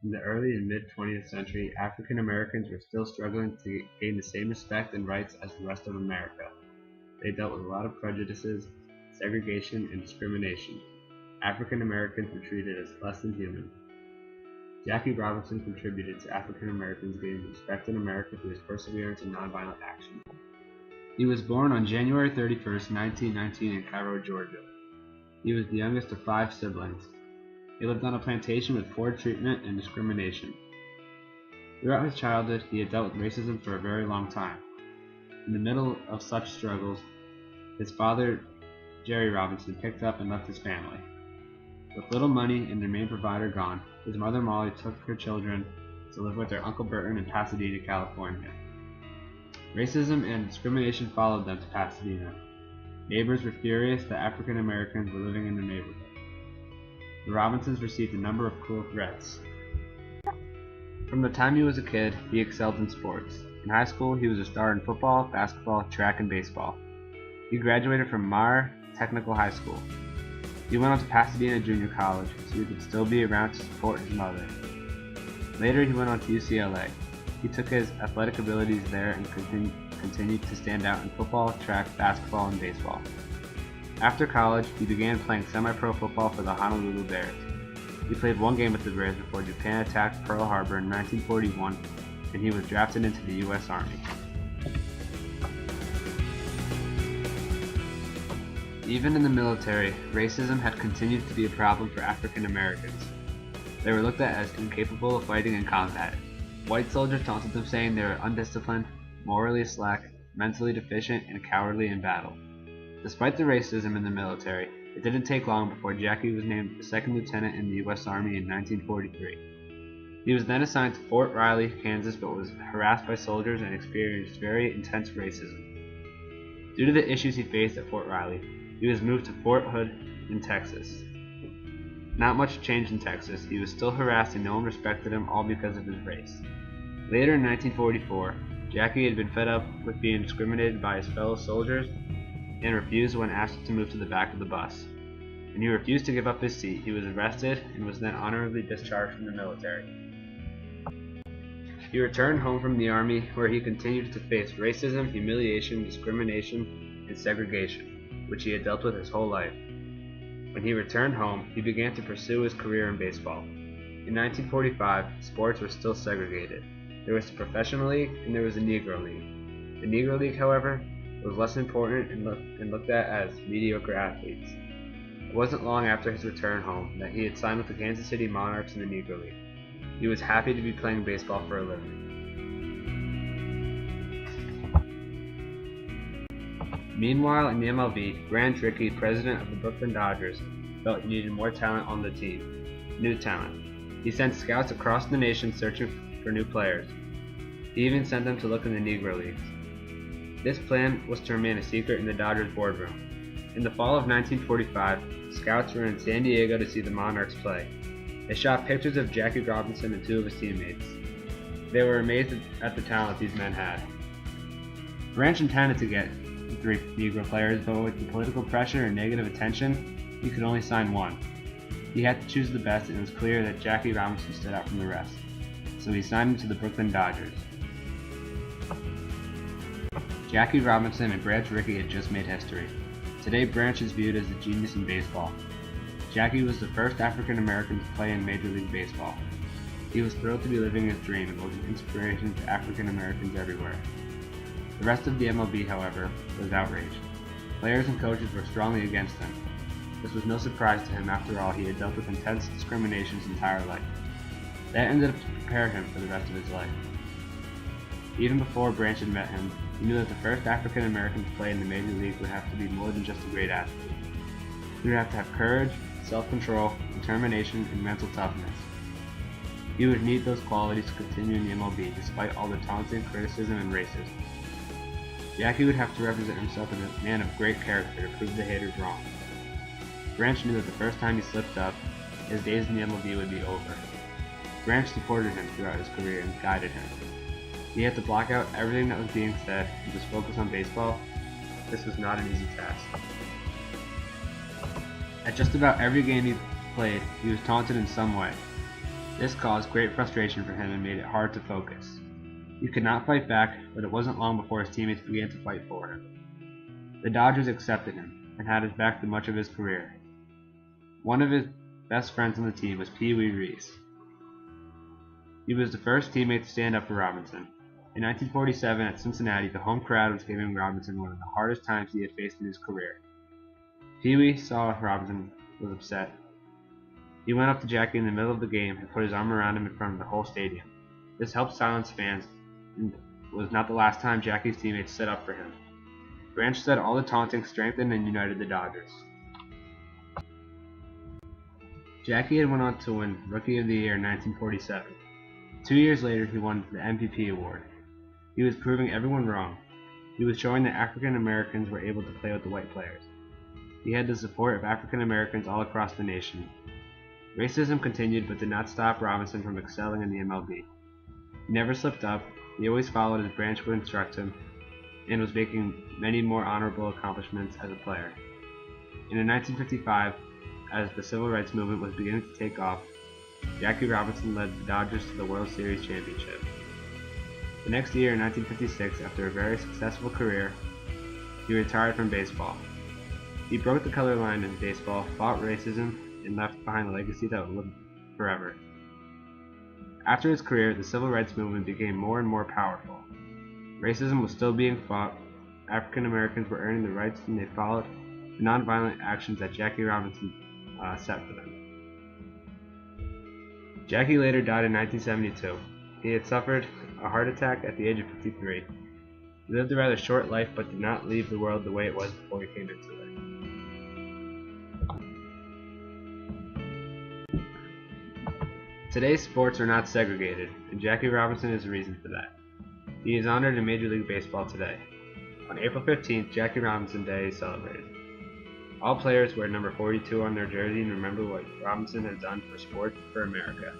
In the early and mid-20th century, African Americans were still struggling to gain the same respect and rights as the rest of America. They dealt with a lot of prejudices, segregation, and discrimination. African Americans were treated as less than human. Jackie Robinson contributed to African Americans gaining respect in America through his perseverance and nonviolent action. He was born on January 31st, 1919 in Cairo, Georgia. He was the youngest of 5 siblings. He lived on a plantation with poor treatment and discrimination. Throughout his childhood, he had dealt with racism for a very long time. In the middle of such struggles, his father, Jerry Robinson, picked up and left his family. With little money and their main provider gone, his mother Molly took her children to live with their Uncle Burton in Pasadena, California. Racism and discrimination followed them to Pasadena. Neighbors were furious that African Americans were living in their neighborhood. The Robinsons received a number of cruel threats. From the time he was a kid, he excelled in sports. In high school, he was a star in football, basketball, track, and baseball. He graduated from Meagher Technical High School. He went on to Pasadena Junior College, so he could still be around to support his mother. Later, he went on to UCLA. He took his athletic abilities there and continued to stand out in football, track, basketball, and baseball. After college, he began playing semi-pro football for the Honolulu Bears. He played one game with the Bears before Japan attacked Pearl Harbor in 1941, and he was drafted into the U.S. Army. Even in the military, racism had continued to be a problem for African Americans. They were looked at as incapable of fighting in combat. White soldiers taunted them, saying they were undisciplined, morally slack, mentally deficient, and cowardly in battle. Despite the racism in the military, it didn't take long before Jackie was named a second lieutenant in the U.S. Army in 1943. He was then assigned to Fort Riley, Kansas, but was harassed by soldiers and experienced very intense racism. Due to the issues he faced at Fort Riley, he was moved to Fort Hood in Texas. Not much changed in Texas. He was still harassed and no one respected him, all because of his race. Later in 1944, Jackie had been fed up with being discriminated by his fellow soldiers and refused when asked to move to the back of the bus. When he refused to give up his seat, he was arrested and was then honorably discharged from the military. He returned home from the Army, where he continued to face racism, humiliation, discrimination, and segregation, which he had dealt with his whole life. When he returned home, he began to pursue his career in baseball. In 1945, sports were still segregated. There was the Professional League and there was the Negro League. The Negro League, however, was less important and looked at as mediocre athletes. It wasn't long after his return home that he had signed with the Kansas City Monarchs in the Negro League. He was happy to be playing baseball for a living. Meanwhile, in the MLB, Branch Rickey, president of the Brooklyn Dodgers, felt he needed more talent on the team. New talent. He sent scouts across the nation searching for new players. He even sent them to look in the Negro Leagues. This plan was to remain a secret in the Dodgers boardroom. In the fall of 1945, scouts were in San Diego to see the Monarchs play. They shot pictures of Jackie Robinson and 2 of his teammates. They were amazed at the talent these men had. Branch intended to get 3 Negro players, but with the political pressure and negative attention, he could only sign 1. He had to choose the best, and it was clear that Jackie Robinson stood out from the rest. So he signed him to the Brooklyn Dodgers. Jackie Robinson and Branch Rickey had just made history. Today, Branch is viewed as a genius in baseball. Jackie was the first African American to play in Major League Baseball. He was thrilled to be living his dream and was an inspiration to African Americans everywhere. The rest of the MLB, however, was outraged. Players and coaches were strongly against him. This was no surprise to him. After all, he had dealt with intense discrimination his entire life. That ended up to prepare him for the rest of his life. Even before Branch had met him, he knew that the first African American to play in the Major League would have to be more than just a great athlete. He would have to have courage, self-control, determination, and mental toughness. He would need those qualities to continue in the MLB despite all the taunting, criticism, and racism. Jackie would have to represent himself as a man of great character to prove the haters wrong. Branch knew that the first time he slipped up, his days in the MLB would be over. Branch supported him throughout his career and guided him. He had to block out everything that was being said and just focus on baseball. This was not an easy task. At just about every game he played, he was taunted in some way. This caused great frustration for him and made it hard to focus. He could not fight back, but it wasn't long before his teammates began to fight for him. The Dodgers accepted him and had his back through much of his career. One of his best friends on the team was Pee Wee Reese. He was the first teammate to stand up for Robinson. In 1947 at Cincinnati, the home crowd was giving Robinson one of the hardest times he had faced in his career. Pee Wee saw Robinson was upset. He went up to Jackie in the middle of the game and put his arm around him in front of the whole stadium. This helped silence fans and was not the last time Jackie's teammates stood up for him. Branch said all the taunting strengthened and united the Dodgers. Jackie had went on to win Rookie of the Year in 1947. 2 years later, he won the MVP award. He was proving everyone wrong. He was showing that African Americans were able to play with the white players. He had the support of African Americans all across the nation. Racism continued but did not stop Robinson from excelling in the MLB. He never slipped up, he always followed as Branch would instruct him, and was making many more honorable accomplishments as a player. In 1955, as the Civil Rights Movement was beginning to take off, Jackie Robinson led the Dodgers to the World Series championship. The next year, in 1956, after a very successful career, he retired from baseball. He broke the color line in baseball, fought racism, and left behind a legacy that would live forever. After his career, the Civil Rights Movement became more and more powerful. Racism was still being fought, African Americans were earning the rights, and they followed the nonviolent actions that Jackie Robinson set for them. Jackie later died in 1972. He had suffered a heart attack at the age of 53. He lived a rather short life but did not leave the world the way it was before he came into it. Today's sports are not segregated, and Jackie Robinson is the reason for that. He is honored in Major League Baseball today. On April 15th, Jackie Robinson Day is celebrated. All players wear number 42 on their jersey and remember what Robinson has done for sport for America.